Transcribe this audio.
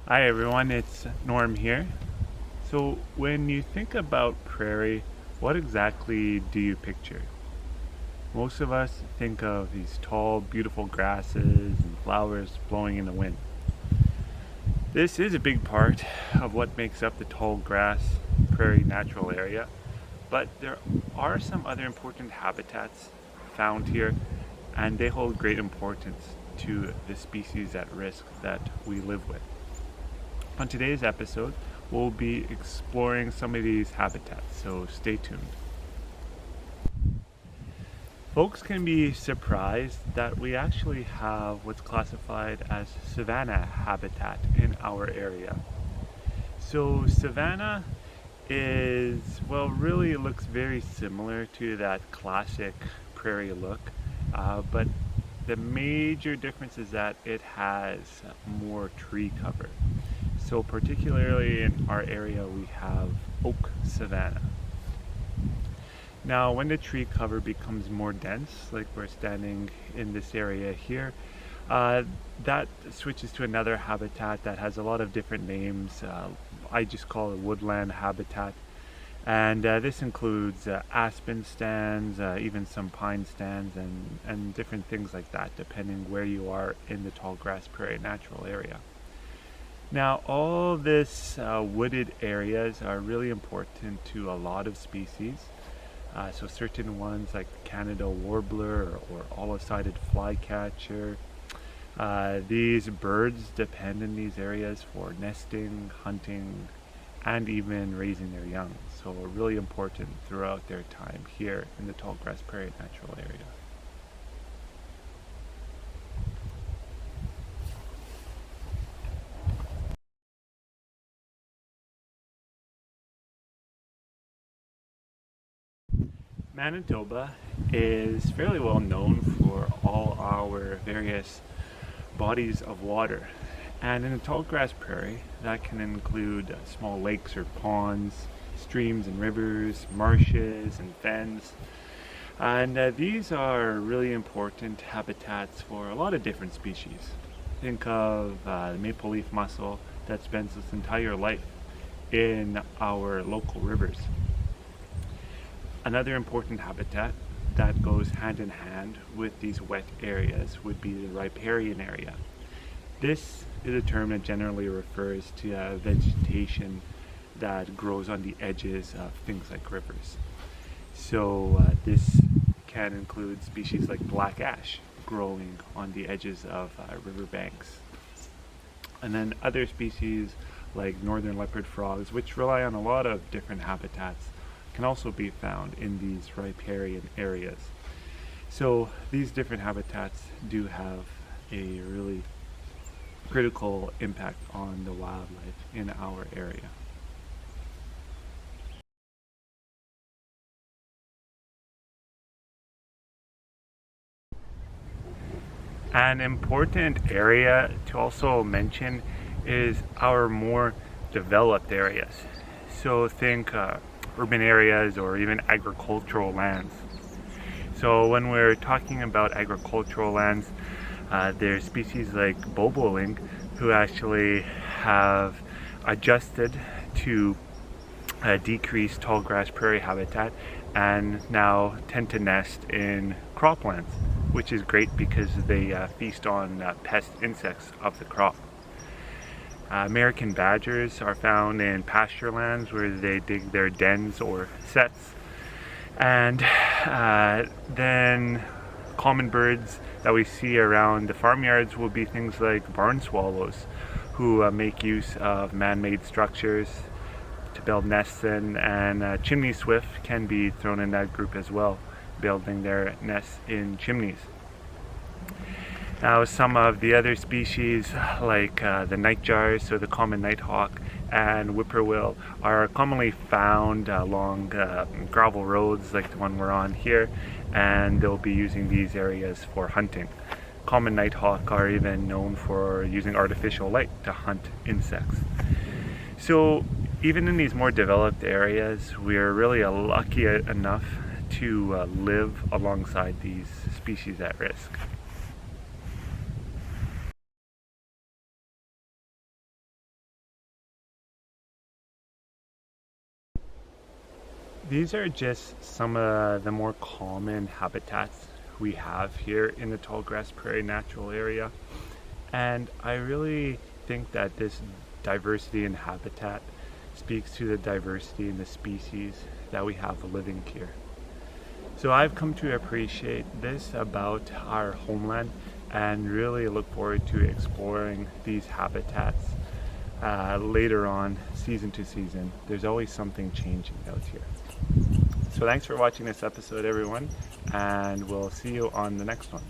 Hi everyone, it's Norm here. So when you think about prairie, what exactly do you picture? Most of us think of these tall, beautiful grasses and flowers blowing in the wind. This is a big part of what makes up the tall grass prairie natural area, but there are some other important habitats found here, and they hold great importance to the species at risk that we live with. On today's episode, we'll be exploring some of these habitats, so stay tuned. Folks can be surprised that we actually have what's classified as Savannah Habitat in our area. So Savannah is, well, really it looks very similar to that classic prairie look, but the major difference is that it has more tree cover. So particularly in our area, we have oak savanna. Now, when the tree cover becomes more dense, like we're standing in this area here, that switches to another habitat that has a lot of different names. I just call it Woodland Habitat. And this includes aspen stands, even some pine stands, and different things like that, depending where you are in the tall grass prairie natural area. Now, all this wooded areas are really important to a lot of species. So certain ones like the Canada warbler or olive-sided flycatcher. These birds depend in these areas for nesting, hunting, and even raising their young. So really important throughout their time here in the tall grass prairie natural area. Manitoba is fairly well known for all our various bodies of water. And in the tall grass prairie, that can include small lakes or ponds, streams and rivers, marshes and fens. And these are really important habitats for a lot of different species. Think of the maple leaf mussel that spends its entire life in our local rivers. Another important habitat that goes hand in hand with these wet areas would be the riparian area. This is a term that generally refers to vegetation that grows on the edges of things like rivers. So this can include species like black ash growing on the edges of riverbanks. And then other species like northern leopard frogs, which rely on a lot of different habitats, can also be found in these riparian areas. So these different habitats do have a really critical impact on the wildlife in our area. An important area to also mention is our more developed areas. So think urban areas or even agricultural lands. So when we're talking about agricultural lands, there's species like bobolink who actually have adjusted to decrease tall grass prairie habitat and now tend to nest in croplands, which is great because they feast on pest insects of the crop. American badgers are found in pasture lands where they dig their dens or sets. And then common birds that we see around the farmyards will be things like barn swallows, who make use of man-made structures to build nests in, and chimney swift can be thrown in that group as well, building their nests in chimneys. Now, some of the other species like the nightjar, so the common nighthawk, and whippoorwill are commonly found along gravel roads like the one we're on here, and they'll be using these areas for hunting. Common nighthawk are even known for using artificial light to hunt insects. So even in these more developed areas, we're really lucky enough to live alongside these species at risk. These are just some of the more common habitats we have here in the Tallgrass Prairie Natural Area. And I really think that this diversity in habitat speaks to the diversity in the species that we have living here. So I've come to appreciate this about our homeland and really look forward to exploring these habitats later on, season to season. There's always something changing out here. So thanks for watching this episode, everyone, and we'll see you on the next one.